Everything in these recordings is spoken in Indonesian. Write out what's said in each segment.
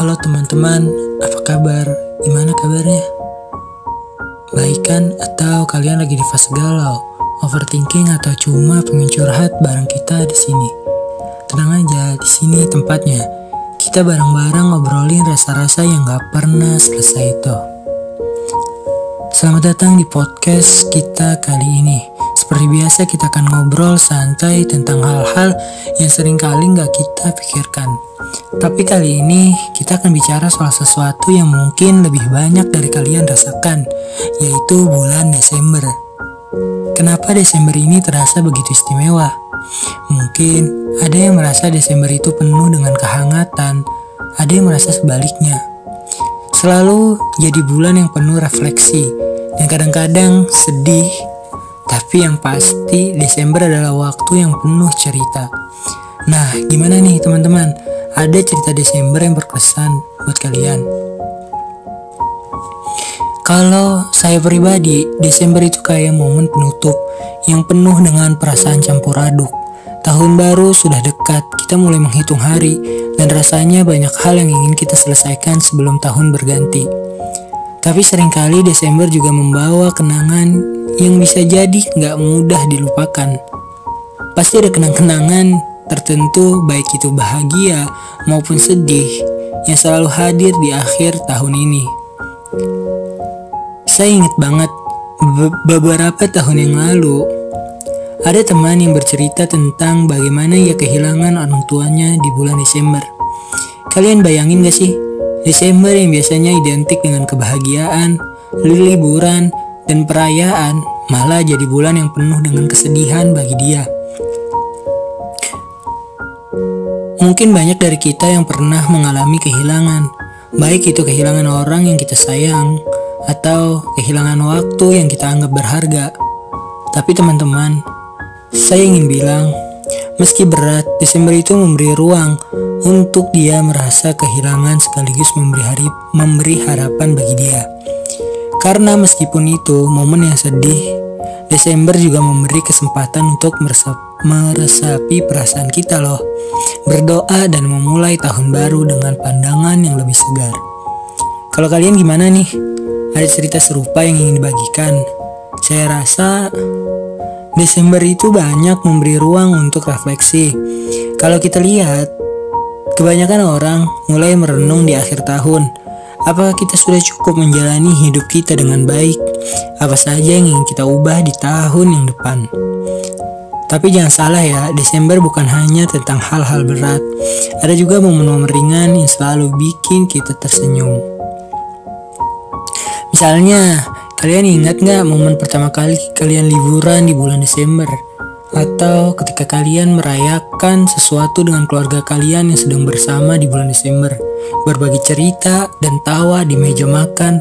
Halo teman-teman, apa kabar? Gimana kabarnya? Baik kan? Atau kalian lagi di fase galau, overthinking atau cuma pengen curhat bareng kita di sini? Tenang aja, di sini tempatnya. Kita bareng-bareng ngobrolin rasa-rasa yang gak pernah selesai itu. Selamat datang di podcast kita kali ini. Seperti biasa kita akan ngobrol santai tentang hal-hal yang seringkali gak kita pikirkan. Tapi kali ini kita akan bicara soal sesuatu yang mungkin lebih banyak dari kalian rasakan, yaitu bulan Desember. Kenapa Desember ini terasa begitu istimewa? Mungkin ada yang merasa Desember itu penuh dengan kehangatan, ada yang merasa sebaliknya. Selalu jadi bulan yang penuh refleksi, dan kadang-kadang sedih. Tapi yang pasti Desember adalah waktu yang penuh cerita. Nah, gimana nih teman-teman? Ada cerita Desember yang berkesan buat kalian? Kalau saya pribadi, Desember itu kayak momen penutup yang penuh dengan perasaan campur aduk. Tahun baru sudah dekat, kita mulai menghitung hari, dan rasanya banyak hal yang ingin kita selesaikan sebelum tahun berganti. Tapi seringkali Desember juga membawa kenangan yang bisa jadi gak mudah dilupakan. Pasti ada kenang-kenangan tertentu, baik itu bahagia maupun sedih, yang selalu hadir di akhir tahun ini. Saya ingat banget beberapa tahun yang lalu, ada teman yang bercerita tentang bagaimana ia kehilangan orang tuanya di bulan Desember. Kalian bayangin gak sih? Desember yang biasanya identik dengan kebahagiaan, liburan, dan perayaan, malah jadi bulan yang penuh dengan kesedihan bagi dia. Mungkin banyak dari kita yang pernah mengalami kehilangan, baik itu kehilangan orang yang kita sayang, atau kehilangan waktu yang kita anggap berharga. Tapi teman-teman, saya ingin bilang, meski berat, Desember itu memberi ruang untuk dia merasa kehilangan sekaligus memberi harapan bagi dia. Karena meskipun itu momen yang sedih, Desember juga memberi kesempatan untuk meresapi perasaan kita loh. Berdoa dan memulai tahun baru dengan pandangan yang lebih segar. Kalau kalian gimana nih? Ada cerita serupa yang ingin dibagikan? Saya rasa Desember itu banyak memberi ruang untuk refleksi. Kalau kita lihat, kebanyakan orang mulai merenung di akhir tahun. Apakah kita sudah cukup menjalani hidup kita dengan baik? Apa saja yang ingin kita ubah di tahun yang depan? Tapi jangan salah ya, Desember bukan hanya tentang hal-hal berat. Ada juga momen-momen ringan yang selalu bikin kita tersenyum. Misalnya, kalian ingat gak momen pertama kali kalian liburan di bulan Desember? Atau ketika kalian merayakan sesuatu dengan keluarga kalian yang sedang bersama di bulan Desember, berbagi cerita dan tawa di meja makan.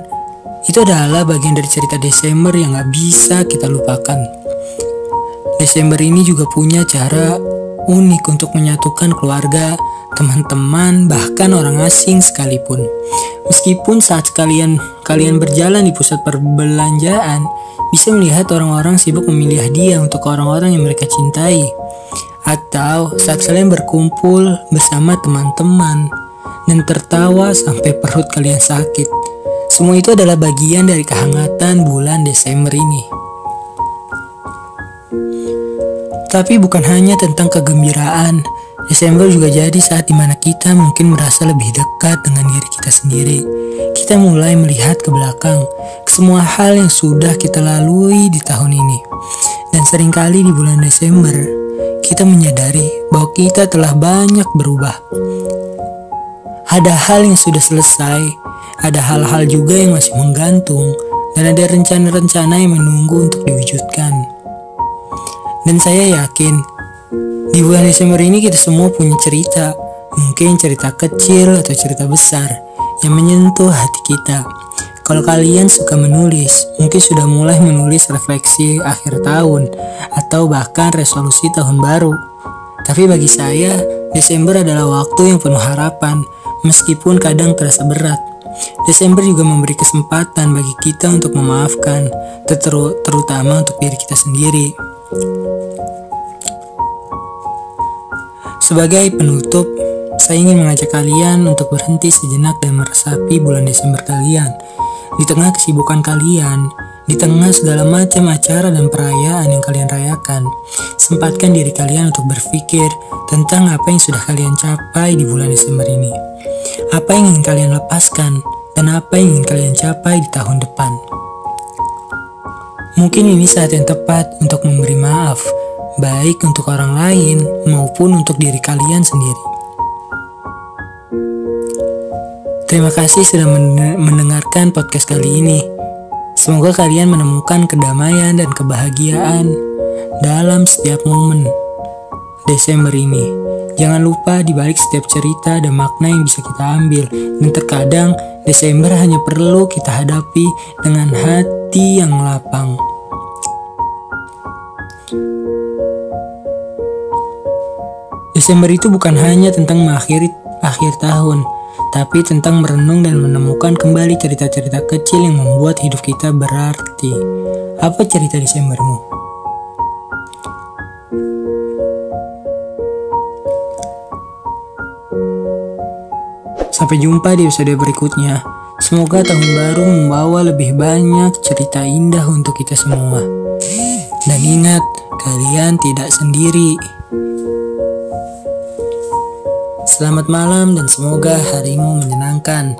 Itu adalah bagian dari cerita Desember yang gak bisa kita lupakan. Desember ini juga punya cara unik untuk menyatukan keluarga, teman-teman, bahkan orang asing sekalipun. Meskipun saat kalian berjalan di pusat perbelanjaan, bisa melihat orang-orang sibuk memilih hadiah untuk orang-orang yang mereka cintai. Atau saat kalian berkumpul bersama teman-teman dan tertawa sampai perut kalian sakit. Semua itu adalah bagian dari kehangatan bulan Desember ini. Tapi bukan hanya tentang kegembiraan, Desember juga jadi saat dimana kita mungkin merasa lebih dekat dengan diri kita sendiri. Kita mulai melihat ke belakang, ke semua hal yang sudah kita lalui di tahun ini. Dan seringkali di bulan Desember, kita menyadari bahwa kita telah banyak berubah. Ada hal yang sudah selesai, ada hal-hal juga yang masih menggantung, dan ada rencana-rencana yang menunggu untuk diwujudkan. Dan saya yakin, di bulan Desember ini kita semua punya cerita, mungkin cerita kecil atau cerita besar, yang menyentuh hati kita. Kalau kalian suka menulis, mungkin sudah mulai menulis refleksi akhir tahun, atau bahkan resolusi tahun baru. Tapi bagi saya, Desember adalah waktu yang penuh harapan, meskipun kadang terasa berat. Desember juga memberi kesempatan bagi kita untuk memaafkan, terutama untuk diri kita sendiri. Sebagai penutup, Saya ingin mengajak kalian untuk berhenti sejenak dan meresapi bulan Desember kalian. Di tengah kesibukan kalian, di tengah segala macam acara dan perayaan yang kalian rayakan, sempatkan diri kalian untuk berpikir tentang apa yang sudah kalian capai di bulan Desember ini. Apa yang ingin kalian lepaskan, dan apa yang ingin kalian capai di tahun depan. Mungkin ini saat yang tepat untuk memberi maaf, baik untuk orang lain maupun untuk diri kalian sendiri. Terima kasih sudah mendengarkan podcast kali ini. Semoga kalian menemukan kedamaian dan kebahagiaan dalam setiap momen Desember ini. Jangan lupa di balik setiap cerita ada makna yang bisa kita ambil. Dan terkadang Desember hanya perlu kita hadapi dengan hati yang lapang. Desember itu bukan hanya tentang mengakhiri akhir tahun, tapi tentang merenung dan menemukan kembali cerita-cerita kecil yang membuat hidup kita berarti. Apa cerita Desembermu? Sampai jumpa di episode berikutnya. Semoga tahun baru membawa lebih banyak cerita indah untuk kita semua. Dan ingat, kalian tidak sendiri. Selamat malam dan semoga harimu menyenangkan.